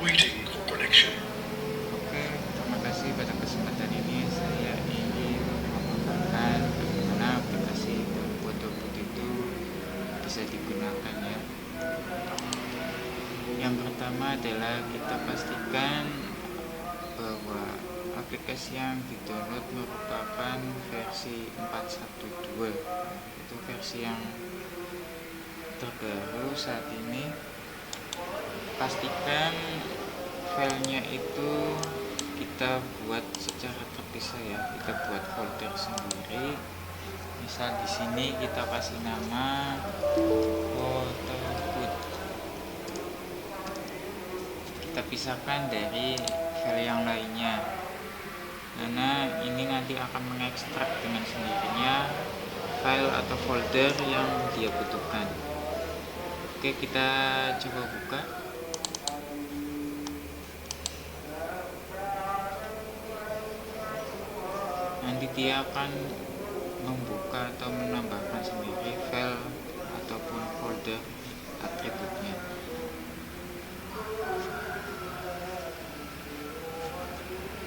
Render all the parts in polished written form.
Waiting for connection. Oke, terima kasih. Pada kesempatan ini saya ingin memaparkan bagaimana aplikasi foto booth itu bisa digunakan ya. Yang pertama adalah kita pastikan bahwa aplikasi yang di-download merupakan versi 4.1.2. Itu versi yang terbaru saat ini. Pastikan filenya itu kita buat secara terpisah ya. Kita buat folder sendiri. Misal di sini kita kasih nama foto booth. Kita pisahkan dari file yang lainnya, karena ini nanti akan mengekstrak dengan sendirinya file atau folder yang dia butuhkan. Oke, kita coba buka. Nanti dia akan membuka atau menambahkan sendiri file ataupun folder atributnya.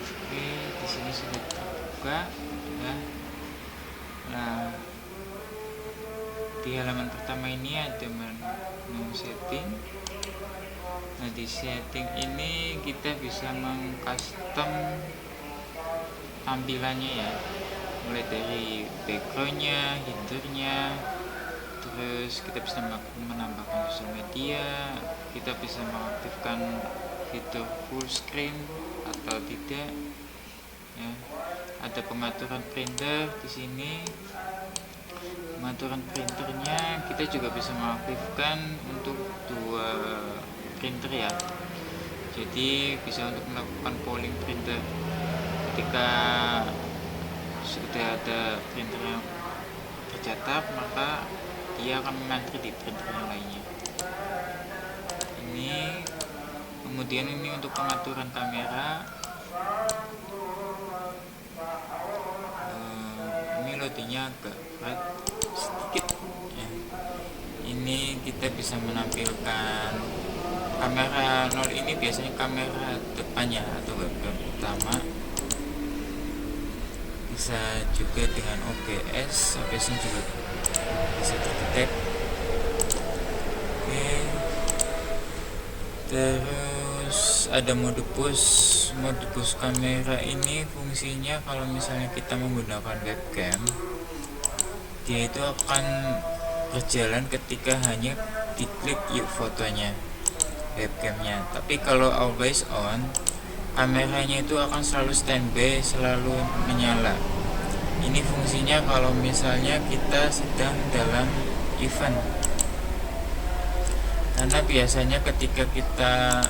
Oke, di sini sudah terbuka ya. Nah, di halaman pertama ini ada menu setting. Nah, di setting ini kita bisa mengcustom tampilannya ya, mulai dari backgroundnya, headernya, terus kita bisa menambahkan sosial media, kita bisa mengaktifkan fitur full screen atau tidak ya. Ada pengaturan printer di sini. Pengaturan printernya kita juga bisa mengaktifkan untuk dua printer ya, jadi bisa untuk melakukan polling printer. Ketika sudah ada printer yang tercetak, maka dia akan mengantri di printer yang lainnya. Ini kemudian ini untuk pengaturan kamera. Ini loadingnya agak berat sedikit ya. Ini kita bisa menampilkan kamera 0, ini biasanya kamera depannya atau webcam utama. Bisa juga dengan OBS, OBS-nya juga bisa terdetek. Oke. Terus ada mode push. Mode push kamera ini fungsinya kalau misalnya kita menggunakan webcam, dia itu akan berjalan ketika hanya diklik yuk fotonya webcamnya. Tapi kalau always on, kameranya itu akan selalu standby, selalu menyala. Ini fungsinya kalau misalnya kita sedang dalam event, karena biasanya ketika kita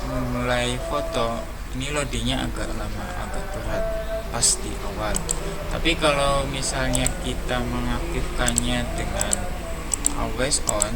memulai foto ini loadingnya agak lama, agak berat pas di awal. Tapi kalau misalnya kita mengaktifkannya dengan always on,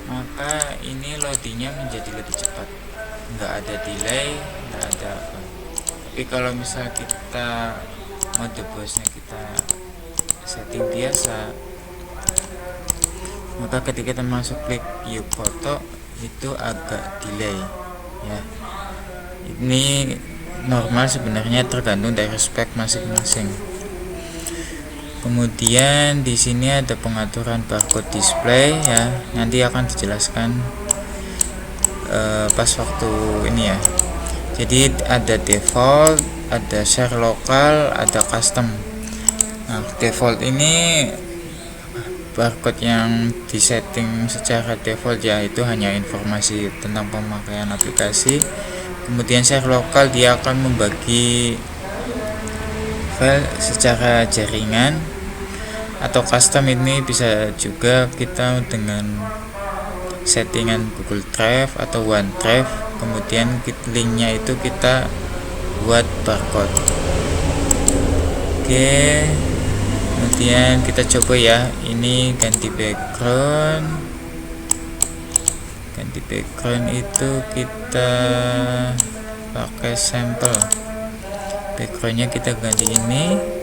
maka ini loadingnya menjadi lebih cepat, nggak ada delay, nggak ada apa. Tapi kalau misalnya kita mode bosnya kita setting biasa, maka ketika kita masuk klik view foto itu agak delay ya. Ini normal sebenarnya, tergantung dari spek masing-masing. Kemudian di sini ada pengaturan barcode display ya, nanti akan dijelaskan pas waktu ini ya. Jadi ada default, ada share lokal, ada custom. Nah, default ini barcode yang disetting secara default ya, itu hanya informasi tentang pemakaian aplikasi. Kemudian share lokal, dia akan membagi file secara jaringan. Atau custom ini bisa juga kita dengan settingan Google Drive atau OneDrive, kemudian linknya itu kita buat barcode. Oke, kemudian kita coba ya, ini ganti background. Ganti background itu kita pakai sampel backgroundnya, kita ganti ini.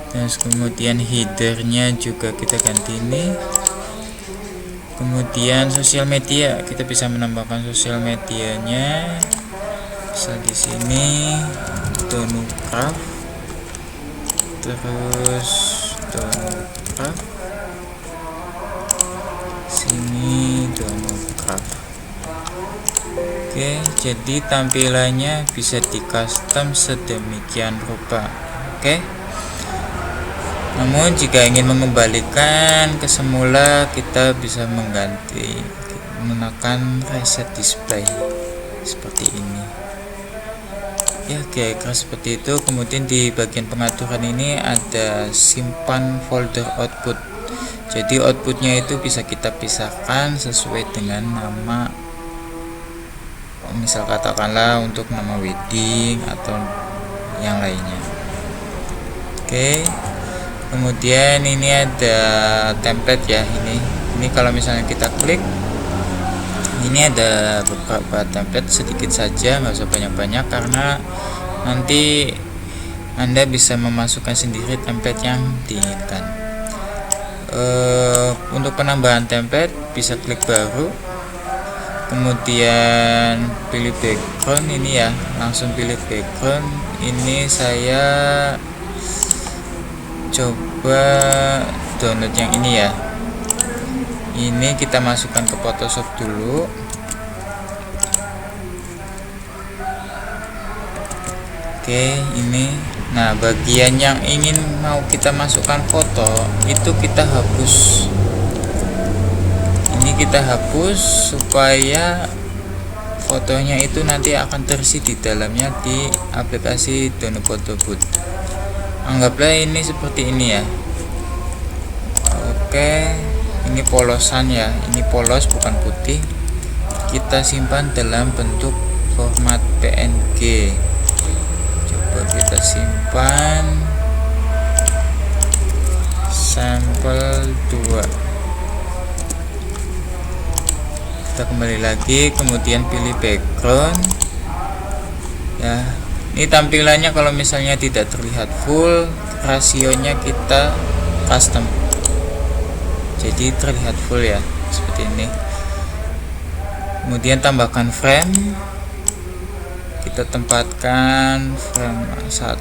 Terus kemudian headernya juga kita ganti ini. Kemudian sosial media, kita bisa menambahkan sosial medianya. Bisa di sini Donocraft, terus Donocraft, sini Donocraft. Oke, jadi tampilannya bisa di custom sedemikian rupa. Oke. Namun jika ingin mengembalikan ke semula, kita bisa mengganti menggunakan reset display seperti ini. Ya, kira-kira seperti itu. Kemudian di bagian pengaturan ini ada simpan folder output. Jadi outputnya itu bisa kita pisahkan sesuai dengan nama. Misal katakanlah untuk nama wedding atau yang lainnya. Oke. Kemudian ini ada template ya, ini kalau misalnya kita klik, ini ada beberapa template, sedikit saja, nggak usah banyak-banyak, karena nanti Anda bisa memasukkan sendiri template yang diinginkan. Untuk penambahan template bisa klik baru, kemudian pilih background. Ini ya, langsung pilih background. Ini saya coba download yang ini ya. Ini kita masukkan ke Photoshop dulu. Oke, ini. Nah, bagian yang ingin mau kita masukkan foto itu kita hapus. Ini kita hapus supaya fotonya itu nanti akan terisi di dalamnya di aplikasi Download Photo Booth. Anggaplah ini seperti ini ya. Oke, ini polosan ya, ini polos bukan putih. Kita simpan dalam bentuk format PNG. Coba kita simpan sampel 2. Kita kembali lagi, kemudian pilih background ya. Ini tampilannya kalau misalnya tidak terlihat full, rasionya kita custom, jadi terlihat full ya, seperti ini. Kemudian tambahkan frame, kita tempatkan frame 1,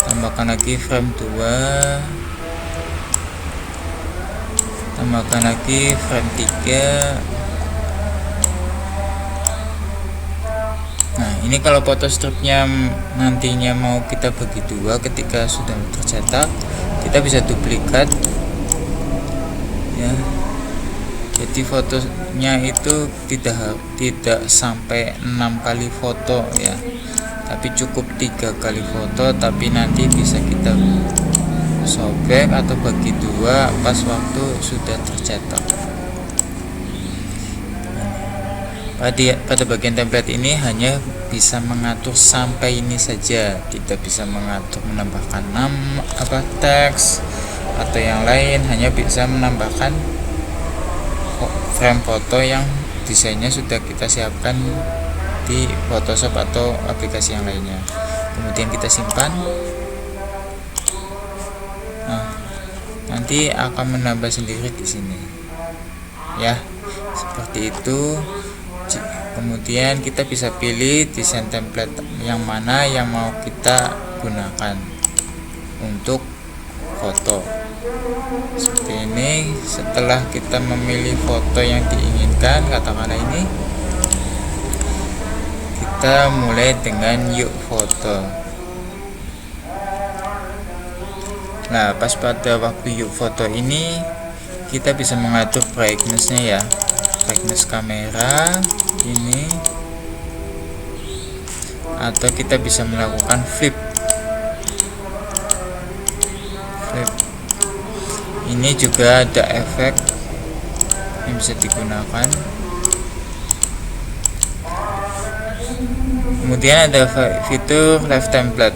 tambahkan lagi frame 2, tambahkan lagi frame 3. Nah, ini kalau foto stripnya nantinya mau kita bagi dua ketika sudah tercetak, kita bisa duplikat ya. Jadi fotonya itu tidak sampai 6 kali foto ya, tapi cukup 3 kali foto, tapi nanti bisa kita sobek atau bagi dua pas waktu sudah tercetak. Pada bagian template ini hanya bisa mengatur sampai ini saja, tidak bisa mengatur menambahkan nama, teks atau yang lain, hanya bisa menambahkan frame foto yang desainnya sudah kita siapkan di Photoshop atau aplikasi yang lainnya. Kemudian kita simpan. Nah, nanti akan menambah sendiri di sini ya, seperti itu. Kemudian kita bisa pilih desain template yang mana yang mau kita gunakan untuk foto. Seperti ini. Setelah kita memilih foto yang diinginkan, katakanlah ini, kita mulai dengan yuk foto. Nah, pas pada waktu yuk foto ini kita bisa mengatur brightness-nya ya, brightness kamera ini, atau kita bisa melakukan flip. Ini juga ada efek yang bisa digunakan. Kemudian ada fitur live template.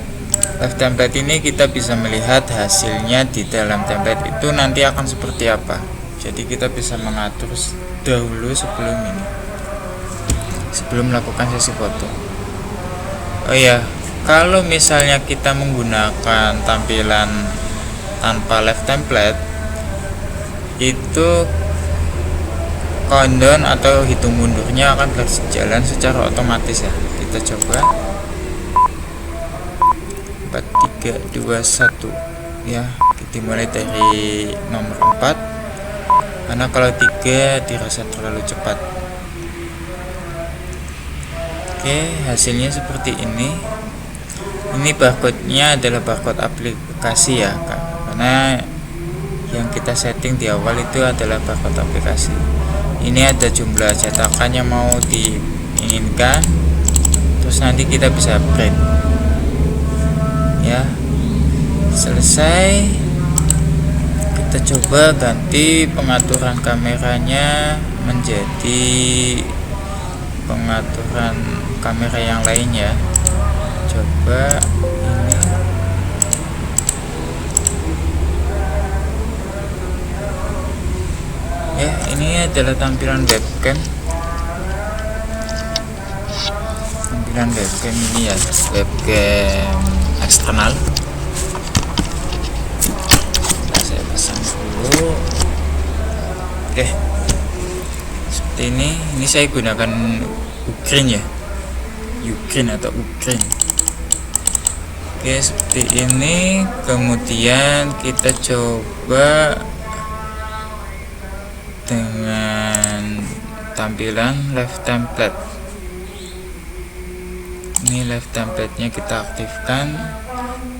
Live template ini kita bisa melihat hasilnya di dalam template itu nanti akan seperti apa. Jadi kita bisa mengatur dahulu sebelum melakukan sesi foto. Oh ya, kalau misalnya kita menggunakan tampilan tanpa live template, itu countdown atau hitung mundurnya akan berjalan secara otomatis ya. Kita coba 4, 3, 2, 1 ya. Kita mulai dari nomor 4 karena kalau 3 dirasa terlalu cepat. Oke, hasilnya seperti ini. Ini barcode-nya adalah barcode aplikasi ya, karena yang kita setting di awal itu adalah barcode aplikasi. Ini ada jumlah cetakan yang mau diinginkan, terus nanti kita bisa print ya. Selesai, kita coba ganti pengaturan kameranya menjadi pengaturan kamera yang lainnya. Coba ini. Ya, ini adalah tampilan webcam. Tampilan webcam ini ya, webcam eksternal. Saya pasang dulu. Oke, seperti ini. Ini saya gunakan Ukraine ya, Ukraine atau Ukraine. Oke, seperti ini. Kemudian kita coba dengan tampilan live template. Ini live template nya kita aktifkan,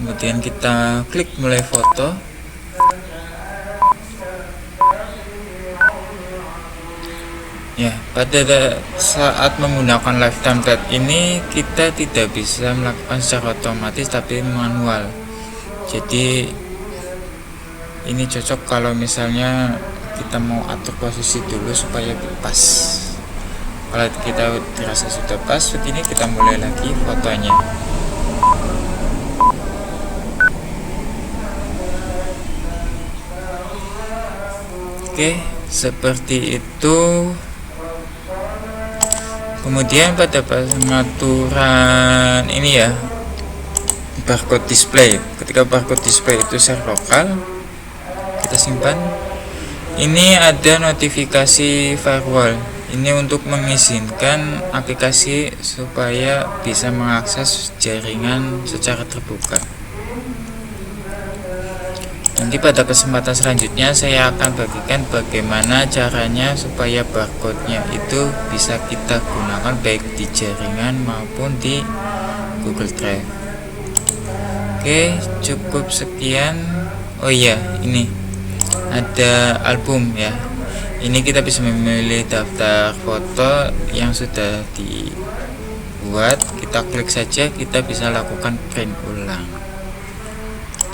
kemudian kita klik mulai foto. Ya, pada saat menggunakan live template ini kita tidak bisa melakukan secara otomatis tapi manual. Jadi ini cocok kalau misalnya kita mau atur posisi dulu supaya pas. Kalau kita dirasa sudah pas begini, kita mulai lagi fotonya. Oke, seperti itu. Kemudian pada pengaturan ini ya, barcode display. Ketika barcode display itu share lokal, kita simpan. Ini ada notifikasi firewall. Ini untuk mengizinkan aplikasi supaya bisa mengakses jaringan secara terbuka. Nanti pada kesempatan selanjutnya saya akan bagikan bagaimana caranya supaya barcode-nya itu bisa kita gunakan baik di jaringan maupun di Google Drive. Oke, cukup sekian. Oh iya, ini ada album ya. Ini kita bisa memilih daftar foto yang sudah dibuat. Kita klik saja, kita bisa lakukan print ulang.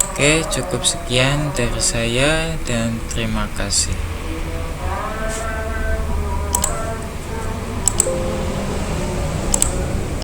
Oke, cukup sekian dari saya dan terima kasih.